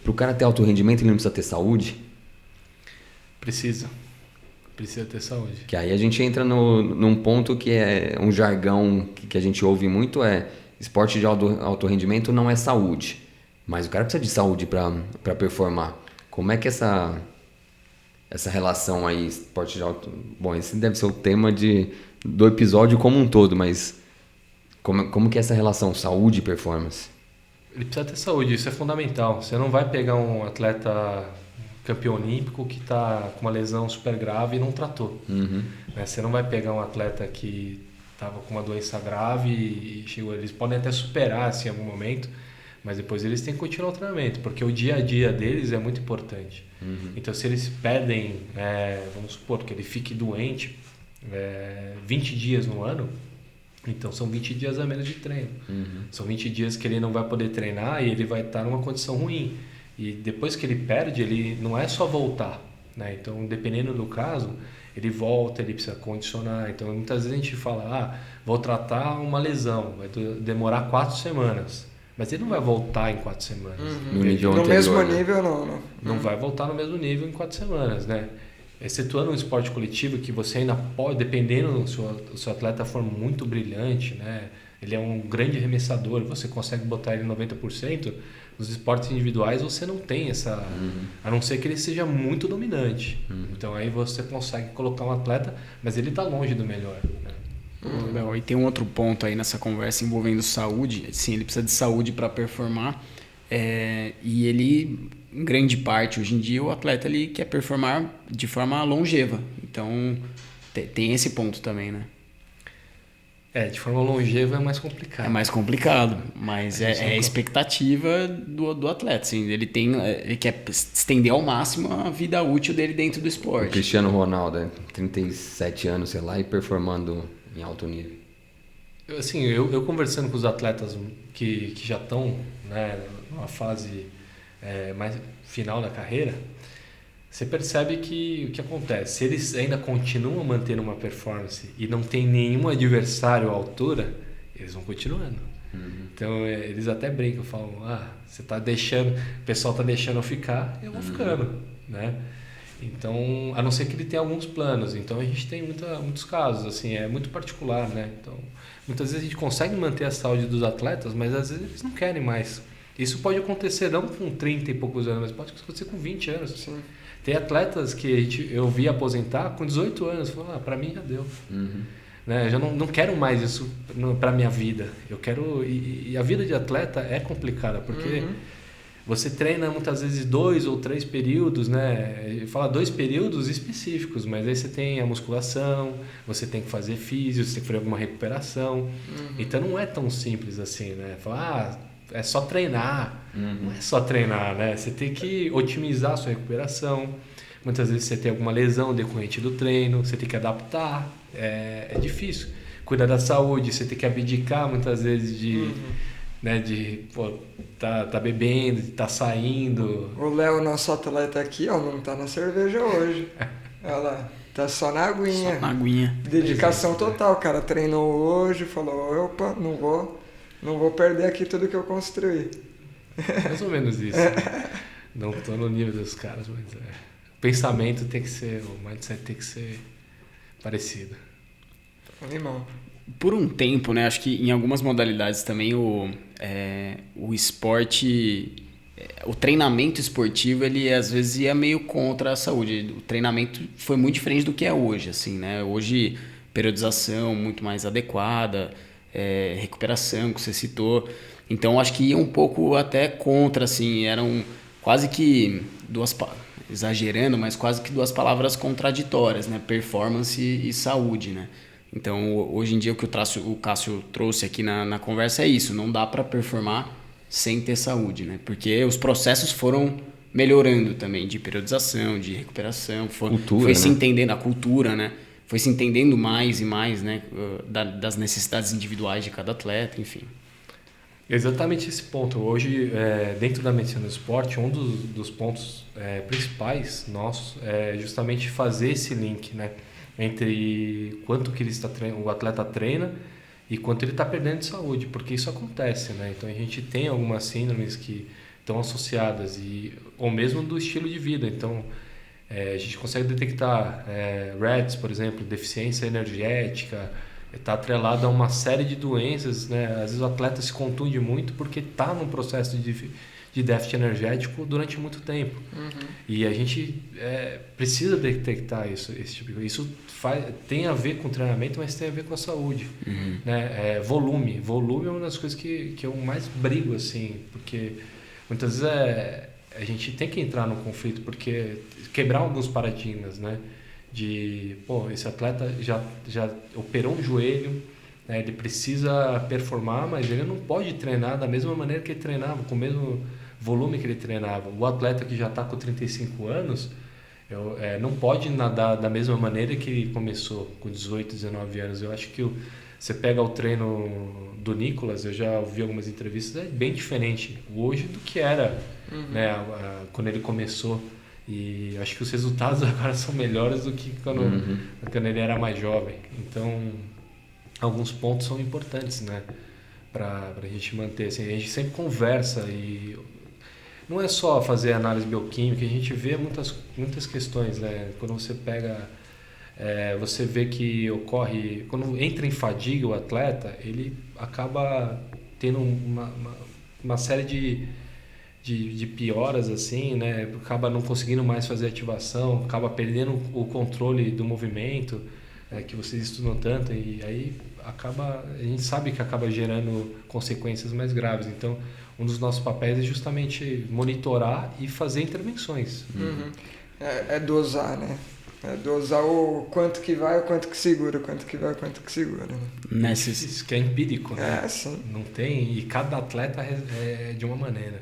pro cara ter alto rendimento, ele não precisa ter saúde? Precisa ter saúde. Que aí a gente entra num ponto que é um jargão que a gente ouve muito, esporte de alto rendimento não é saúde. Mas o cara precisa de saúde para performar. Como é que essa relação aí, esporte de alto... Bom, esse deve ser o tema do episódio como um todo, mas como que é essa relação saúde e performance? Ele precisa ter saúde, isso é fundamental. Você não vai pegar um atleta campeão olímpico que está com uma lesão super grave e não tratou. Uhum. Né? Você não vai pegar um atleta que estava com uma doença grave e chegou. Eles podem até superar assim, em algum momento, mas depois eles têm que continuar o treinamento, porque o dia a dia deles é muito importante. Uhum. Então, se eles perdem, vamos supor que ele fique doente 20 dias no ano, então são 20 dias a menos de treino. Uhum. São 20 dias que ele não vai poder treinar e ele vai estar numa condição ruim. E depois que ele perde, ele não é só voltar, né? Então, dependendo do caso, ele volta, ele precisa condicionar. Então, muitas vezes a gente fala, vou tratar uma lesão, vai demorar 4 semanas. Mas ele não vai voltar em 4 semanas. No nível No anterior, mesmo né? nível, não. Não vai voltar no mesmo nível em 4 semanas, né? Excetuando um esporte coletivo que você ainda pode, dependendo se o seu atleta for muito brilhante, né? Ele é um grande arremessador, você consegue botar ele em 90%. Nos esportes individuais você não tem essa... A não ser que ele seja muito dominante. Então aí você consegue colocar um atleta, mas ele está longe do melhor, né? Léo, e tem um outro ponto aí nessa conversa envolvendo saúde. Sim, ele precisa de saúde para performar. E ele, em grande parte, hoje em dia, o atleta ele quer performar de forma longeva. Então, tem esse ponto também, né? De forma longeva é mais complicado. É mais complicado, mas é a expectativa do atleta. Assim, ele quer estender ao máximo a vida útil dele dentro do O esporte. Cristiano Ronaldo, 37 anos, sei lá, e performando em alto nível. Assim, eu conversando com os atletas que já estão, né, numa fase mais final da carreira, você percebe que o que acontece? Se eles ainda continuam mantendo uma performance e não tem nenhum adversário à altura, eles vão continuando. Então, eles até brincam, falam, você tá deixando, o pessoal tá deixando eu ficar, eu vou ficando, né? Então, a não ser que ele tenha alguns planos. Então, a gente tem muitos casos, assim, é muito particular, né? Então, muitas vezes a gente consegue manter a saúde dos atletas, mas às vezes eles não querem mais. Isso pode acontecer não com 30 e poucos anos, mas pode acontecer com 20 anos. Sim. Tem atletas que eu vi aposentar com 18 anos. Falaram, para mim já deu. Né? Eu já não quero mais isso para minha vida. Eu quero... E a vida de atleta é complicada, porque você treina muitas vezes 2 ou 3 períodos, né? Fala 2 períodos específicos, mas aí você tem a musculação, você tem que fazer físio, você tem que fazer alguma recuperação. Então não é tão simples assim, né? Falar, é só treinar. Não é só treinar, né? Você tem que otimizar a sua recuperação. Muitas vezes você tem alguma lesão decorrente do treino, você tem que adaptar. É difícil. Cuidar da saúde, você tem que abdicar muitas vezes de... Né, tá bebendo, de tá saindo. O Léo, nosso atleta aqui, não tá na cerveja hoje. Ela tá só na aguinha. Só na aguinha. Dedicação total, o cara treinou hoje, falou, opa, não vou perder aqui tudo que eu construí. Mais ou menos isso. Né? Não tô no nível dos caras, mas o pensamento tem que ser, o mindset tem que ser parecido. Animal. Por um tempo, né? Acho que em algumas modalidades também o esporte, o treinamento esportivo, ele às vezes ia meio contra a saúde. O treinamento foi muito diferente do que é hoje, assim, né? Hoje, periodização muito mais adequada, recuperação que você citou. Então, acho que ia um pouco até contra, assim, eram quase que exagerando, mas quase que 2 palavras contraditórias, né? Performance e saúde, né? Então, hoje em dia, o que o Cássio trouxe aqui na conversa é isso. Não dá para performar sem ter saúde, né? Porque os processos foram melhorando também, de periodização, de recuperação. Foi se entendendo a cultura, né? Foi se entendendo mais e mais, né? Das necessidades individuais de cada atleta, enfim. Exatamente esse ponto. Hoje, dentro da medicina do esporte, um dos pontos principais nossos é justamente fazer esse link, né? Entre quanto que o atleta treina e quanto ele está perdendo de saúde, porque isso acontece, né? Então a gente tem algumas síndromes que estão associadas, ou mesmo do estilo de vida. Então, a gente consegue detectar REDS, por exemplo, deficiência energética, está atrelado a uma série de doenças, né? Às vezes o atleta se contunde muito porque está num processo de déficit energético durante muito tempo. E a gente precisa detectar esse tipo de coisa. Isso tem a ver com treinamento, mas tem a ver com a saúde. Né? Volume é uma das coisas que eu mais brigo, assim, porque muitas vezes a gente tem que entrar no conflito, porque quebrar alguns paradigmas, né? Esse atleta já operou um joelho, né? Ele precisa performar, mas ele não pode treinar da mesma maneira que ele treinava, com o mesmo volume que ele treinava. O atleta que já está com 35 anos não pode nadar da mesma maneira que ele começou com 18, 19 anos. Eu acho que você pega o treino do Nicolas, eu já ouvi algumas entrevistas, é bem diferente hoje do que era, né, quando ele começou. E acho que os resultados agora são melhores do que quando ele era mais jovem. Então, alguns pontos são importantes, né, para a gente manter. Assim, a gente sempre conversa e não é só fazer análise bioquímica, a gente vê muitas questões, né? Quando você pega, você vê que ocorre, quando entra em fadiga o atleta, ele acaba tendo uma série de pioras, assim, né? Acaba não conseguindo mais fazer ativação, acaba perdendo o controle do movimento, que vocês estudam tanto, e aí a gente sabe que acaba gerando consequências mais graves. Então, um dos nossos papéis é justamente monitorar e fazer intervenções. É dosar, né? É dosar o quanto que vai, o quanto que segura, o quanto que vai, o quanto que segura. Né? Isso que é empírico, né? Sim. Não tem, e cada atleta é de uma maneira.